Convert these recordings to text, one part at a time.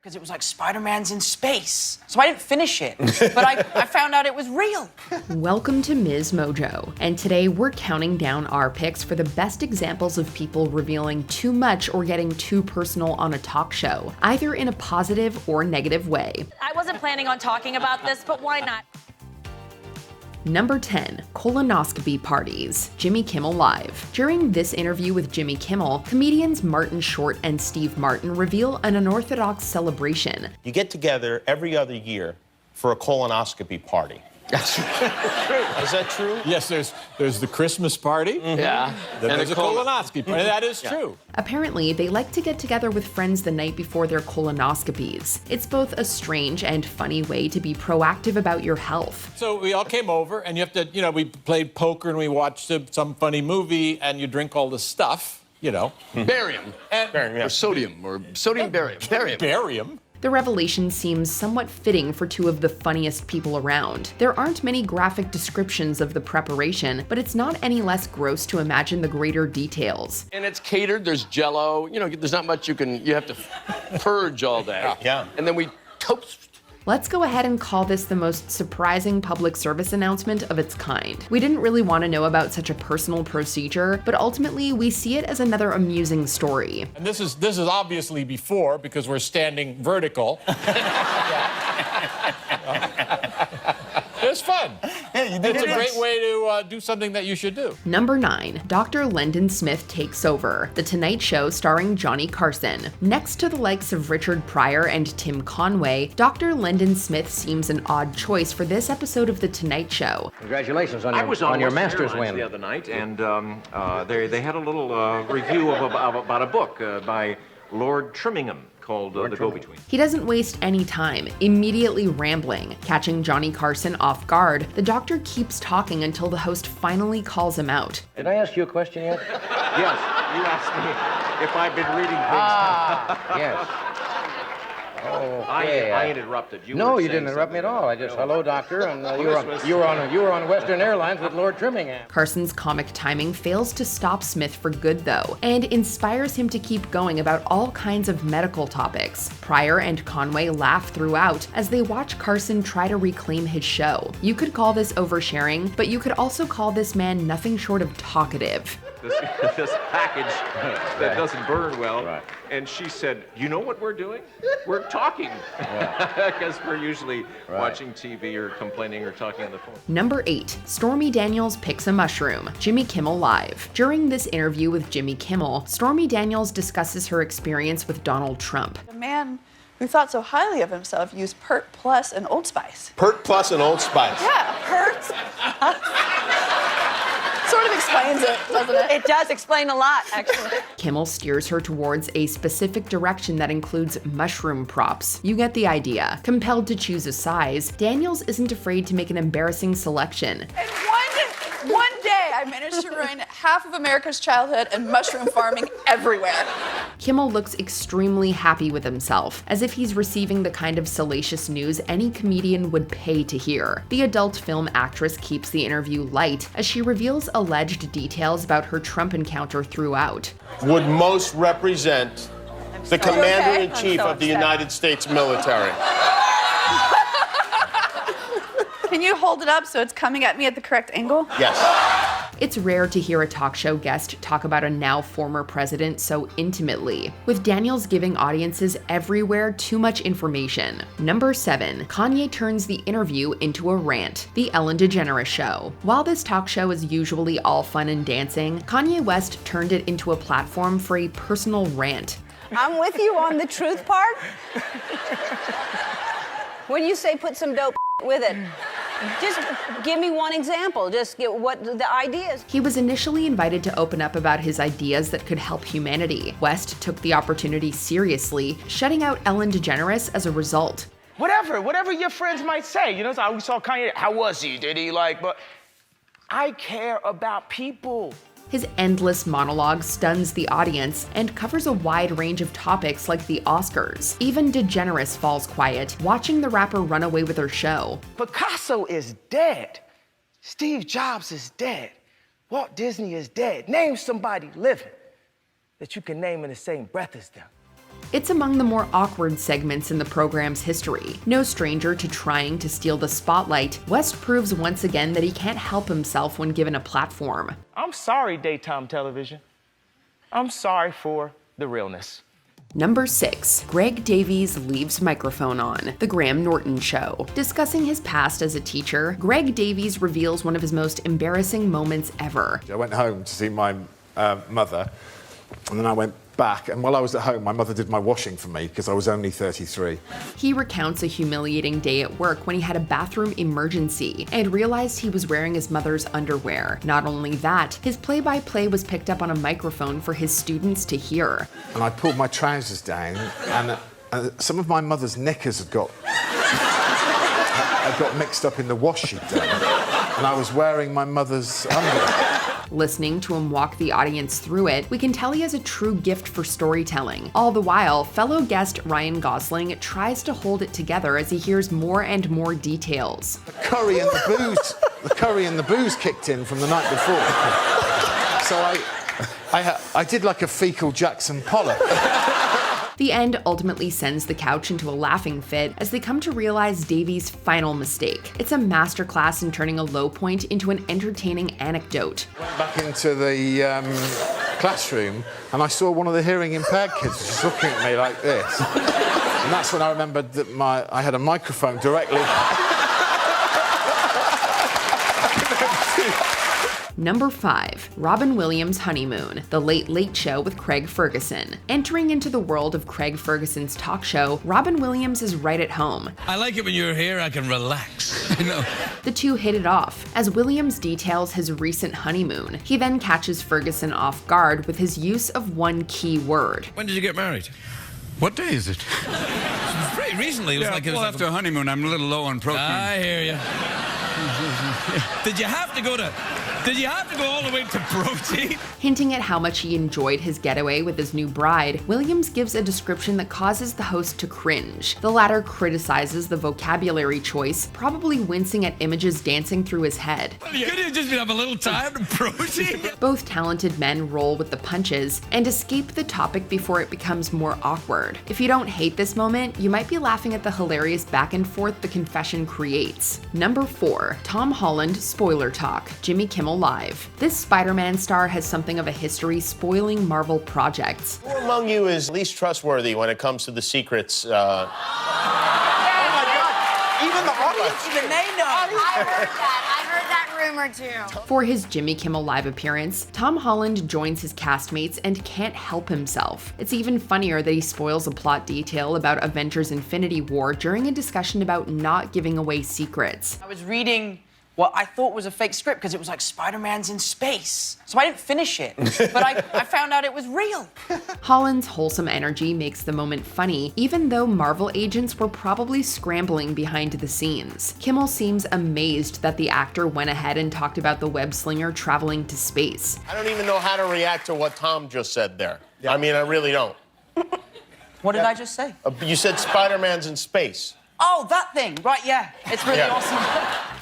Because it was like Spider-Man's in space. So I didn't finish it, but I found out it was real. Welcome to MsMojo, and today we're counting down our picks for the best examples of people revealing too much or getting too personal on a talk show, either in a positive or negative way. I wasn't planning on talking about this, but why not? Number 10, colonoscopy parties. Jimmy Kimmel Live. During this interview with Jimmy Kimmel, comedians Martin Short and Steve Martin reveal an unorthodox celebration. You get together every other year for a colonoscopy party. That's true. Is that true? Yes, there's the Christmas party. Mm-hmm. Yeah. Then there's a colonoscopy party. That is true. Apparently, they like to get together with friends the night before their colonoscopies. It's both a strange and funny way to be proactive about your health. So we all came over, and you have to, we played poker and we watched some funny movie, and you drink all the stuff, Barium. Barium, yeah. Or sodium barium. Barium. The revelation seems somewhat fitting for two of the funniest people around. There aren't many graphic descriptions of the preparation, but it's not any less gross to imagine the greater details. And it's catered, there's Jell-O, there's not much you have to purge all day. Yeah. And then we toast. Let's go ahead and call this the most surprising public service announcement of its kind. We didn't really want to know about such a personal procedure, but ultimately we see it as another amusing story. And this is obviously before, because we're standing vertical. It's fun. It's a great way to do something that you should do. Number 9, Dr. Lyon Smith takes over. The Tonight Show starring Johnny Carson. Next to the likes of Richard Pryor and Tim Conway, Dr. Lyon Smith seems an odd choice for this episode of The Tonight Show. Congratulations on your Masters win. The other night, and they had a little review about a book by Lord Trimmingham called The Go-Between. He doesn't waste any time, immediately rambling. Catching Johnny Carson off guard, the doctor keeps talking until the host finally calls him out. Did I ask you a question yet? Yes, you asked me if I've been reading things. Yes. Oh, I interrupted you. No, were you saying didn't interrupt me at something. all. I just, hello, doctor, and you were on Western Airlines with Lord Trimmingham. Carson's comic timing fails to stop Smith for good, though, and inspires him to keep going about all kinds of medical topics. Pryor and Conway laugh throughout as they watch Carson try to reclaim his show. You could call this oversharing, but you could also call this man nothing short of talkative. This package that doesn't burn well. Right. And she said, you know what we're doing? We're talking. Because we're usually watching TV or complaining or talking on the phone. Number 8, Stormy Daniels picks a mushroom. Jimmy Kimmel Live. During this interview with Jimmy Kimmel, Stormy Daniels discusses her experience with Donald Trump. A man who thought so highly of himself used Pert Plus and Old Spice. Pert Plus and Old Spice. Yeah, Pert. Sort of explains it, doesn't it? It does explain a lot, actually. Kimmel steers her towards a specific direction that includes mushroom props. You get the idea. Compelled to choose a size, Daniels isn't afraid to make an embarrassing selection. And one day I managed to ruin half of America's childhood and mushroom farming everywhere. Kimmel looks extremely happy with himself, as if he's receiving the kind of salacious news any comedian would pay to hear. The adult film actress keeps the interview light as she reveals alleged details about her Trump encounter throughout. Would most represent the Commander-in-Chief of the United States military. Can you hold it up so it's coming at me at the correct angle? Yes. It's rare to hear a talk show guest talk about a now former president so intimately, with Daniels giving audiences everywhere too much information. Number 7, Kanye turns the interview into a rant. The Ellen DeGeneres Show. While this talk show is usually all fun and dancing, Kanye West turned it into a platform for a personal rant. I'm with you on the truth part. When you say put some dope with it, just give me one example. Just get what the ideas. He was initially invited to open up about his ideas that could help humanity. West took the opportunity seriously, shutting out Ellen DeGeneres as a result. Whatever your friends might say, so we saw Kanye, how was he? Did he but I care about people. His endless monologue stuns the audience and covers a wide range of topics like the Oscars. Even DeGeneres falls quiet, watching the rapper run away with her show. Picasso is dead. Steve Jobs is dead. Walt Disney is dead. Name somebody living that you can name in the same breath as them. It's among the more awkward segments in the program's history. No stranger to trying to steal the spotlight, West proves once again that he can't help himself when given a platform. I'm sorry, daytime television. I'm sorry for the realness. Number 6. Greg Davies leaves microphone on. The Graham Norton Show. Discussing his past as a teacher, Greg Davies reveals one of his most embarrassing moments ever. I went home to see my mother, and then I went back, and while I was at home, my mother did my washing for me because I was only 33. He recounts a humiliating day at work when he had a bathroom emergency and realized he was wearing his mother's underwear. Not only that, his play-by-play was picked up on a microphone for his students to hear. And I pulled my trousers down, and some of my mother's knickers had got mixed up in the wash she'd done, and I was wearing my mother's underwear. Listening to him walk the audience through it, we can tell he has a true gift for storytelling. All the while, fellow guest Ryan Gosling tries to hold it together as he hears more and more details. The curry and the booze kicked in from the night before. So I did like a fecal Jackson Pollock. The end ultimately sends the couch into a laughing fit as they come to realize Davies' final mistake. It's a masterclass in turning a low point into an entertaining anecdote. Went back into the classroom and I saw one of the hearing impaired kids just looking at me like this. And that's when I remembered that I had a microphone directly. Number 5. Robin Williams' Honeymoon, The Late Late Show with Craig Ferguson. Entering into the world of Craig Ferguson's talk show, Robin Williams is right at home. I like it when you're here, I can relax, you know. The two hit it off, as Williams details his recent honeymoon. He then catches Ferguson off guard with his use of one key word. When did you get married? What day is it? Very recently. It was like after a honeymoon, I'm a little low on protein. I hear you. Did you have to go all the way to protein? Hinting at how much he enjoyed his getaway with his new bride, Williams gives a description that causes the host to cringe. The latter criticizes the vocabulary choice, probably wincing at images dancing through his head. Couldn't you just have a little time to protein? Both talented men roll with the punches and escape the topic before it becomes more awkward. If you don't hate this moment, you might be laughing at the hilarious back and forth the confession creates. Number 4. Tom Holland spoiler talk. Jimmy Kimmel Live. This Spider-Man star has something of a history spoiling Marvel projects. Who among you is least trustworthy when it comes to the secrets? Oh my God! Even the audience, Even they know. I heard that rumor too. For his Jimmy Kimmel Live appearance, Tom Holland joins his castmates and can't help himself. It's even funnier that he spoils a plot detail about Avengers Infinity War during a discussion about not giving away secrets. I was reading what I thought was a fake script because it was like Spider-Man's in space. So I didn't finish it, but I found out it was real. Holland's wholesome energy makes the moment funny, even though Marvel agents were probably scrambling behind the scenes. Kimmel seems amazed that the actor went ahead and talked about the web slinger traveling to space. I don't even know how to react to what Tom just said there. I mean, I really don't. What did I just say? You said Spider-Man's in space. Oh, that thing. Right, yeah. It's really awesome.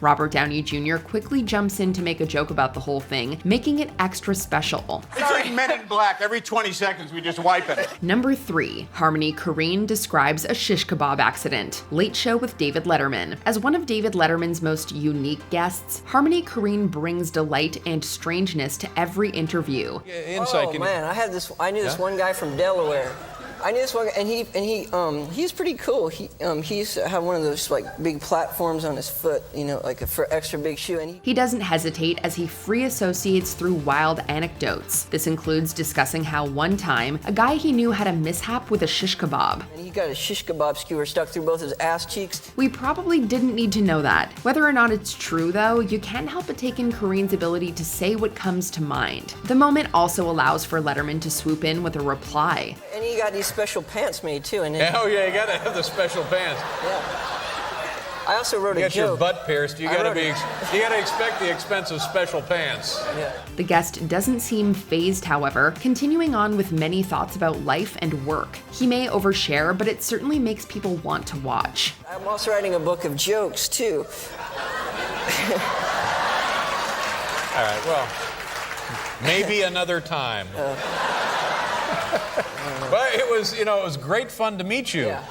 Robert Downey Jr. quickly jumps in to make a joke about the whole thing, making it extra special. It's like Men in Black. Every 20 seconds, we just wipe it. Number 3. Harmony Korine describes a shish kebab accident. Late Show with David Letterman. As one of David Letterman's most unique guests, Harmony Korine brings delight and strangeness to every interview. Oh man, I knew this one guy from Delaware. I knew this one guy, and he's pretty cool. He used to have one of those like big platforms on his foot, you know, like for extra big shoe. And he doesn't hesitate as he free associates through wild anecdotes. This includes discussing how one time a guy he knew had a mishap with a shish kebab. And he got a shish kebab skewer stuck through both his ass cheeks. We probably didn't need to know that. Whether or not it's true, though, you can't help but take in Korine's ability to say what comes to mind. The moment also allows for Letterman to swoop in with a reply. And he got these special pants made too. And oh yeah, you gotta have the special pants. Yeah. I also wrote a joke. You got your butt pierced. You gotta expect the expense of special pants. Yeah. The guest doesn't seem phased, however, continuing on with many thoughts about life and work. He may overshare, but it certainly makes people want to watch. I'm also writing a book of jokes too. All right, well, maybe another time. But it was, it was great fun to meet you. Yeah.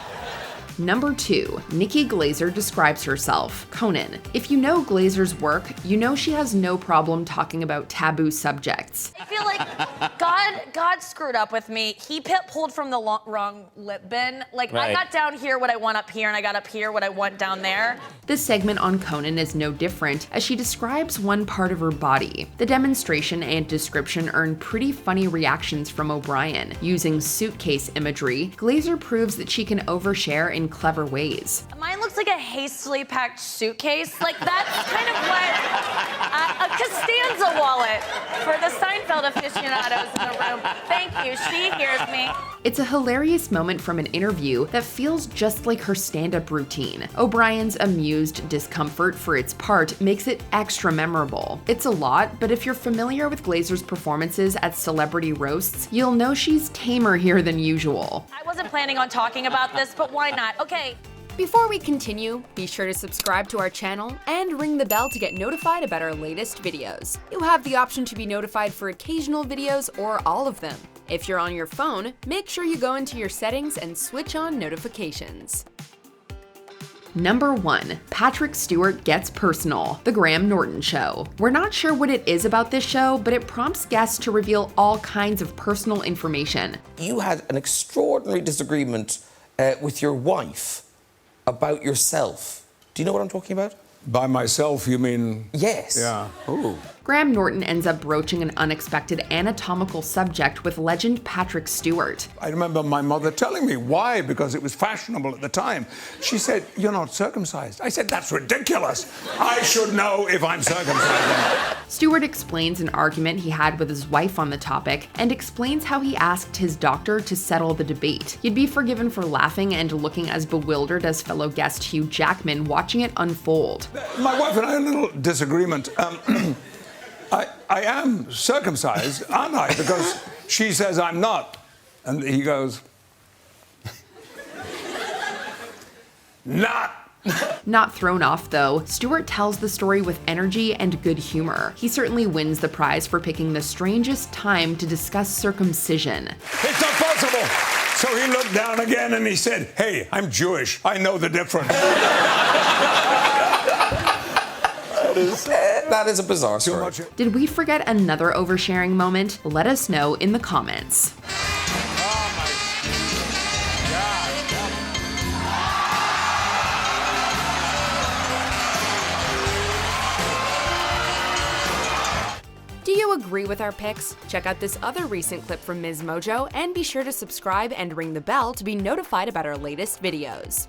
Number 2, Nikki Glazer describes herself. Conan. If you know Glazer's work, you know she has no problem talking about taboo subjects. I feel like God screwed up with me. He pulled from the wrong lip bin. Like, I got down here what I want up here, and I got up here what I want down there. This segment on Conan is no different, as she describes one part of her body. The demonstration and description earn pretty funny reactions from O'Brien. Using suitcase imagery, Glazer proves that she can overshare in clever ways. Mine looks like a hastily packed suitcase. Like, that's kind of what a Costanza wallet for the Seinfeld aficionados in the room. Thank you, she hears me. It's a hilarious moment from an interview that feels just like her stand-up routine. O'Brien's amused discomfort for its part makes it extra memorable. It's a lot, but if you're familiar with Glazer's performances at celebrity roasts, you'll know she's tamer here than usual. I wasn't planning on talking about this, but why not? Okay. Before we continue, be sure to subscribe to our channel and ring the bell to get notified about our latest videos. You have the option to be notified for occasional videos or all of them. If you're on your phone, make sure you go into your settings and switch on notifications. Number 1, Patrick Stewart Gets Personal, The Graham Norton Show. We're not sure what it is about this show, but it prompts guests to reveal all kinds of personal information. You had an extraordinary disagreement with your wife about yourself. Do you know what I'm talking about? By myself, you mean? Yes. Yeah. Ooh. Graham Norton ends up broaching an unexpected anatomical subject with legend Patrick Stewart. I remember my mother telling me why, because it was fashionable at the time. She said, "You're not circumcised." I said, "That's ridiculous. I should know if I'm circumcised." Stewart explains an argument he had with his wife on the topic and explains how he asked his doctor to settle the debate. You'd be forgiven for laughing and looking as bewildered as fellow guest Hugh Jackman watching it unfold. My wife and I had a little disagreement. I am circumcised, aren't I? Because she says I'm not. And he goes, not. Not thrown off, though, Stewart tells the story with energy and good humor. He certainly wins the prize for picking the strangest time to discuss circumcision. It's not possible. So he looked down again and he said, "Hey, I'm Jewish. I know the difference." That is a bizarre story. Did we forget another oversharing moment? Let us know in the comments. Do you agree with our picks? Check out this other recent clip from MsMojo and be sure to subscribe and ring the bell to be notified about our latest videos.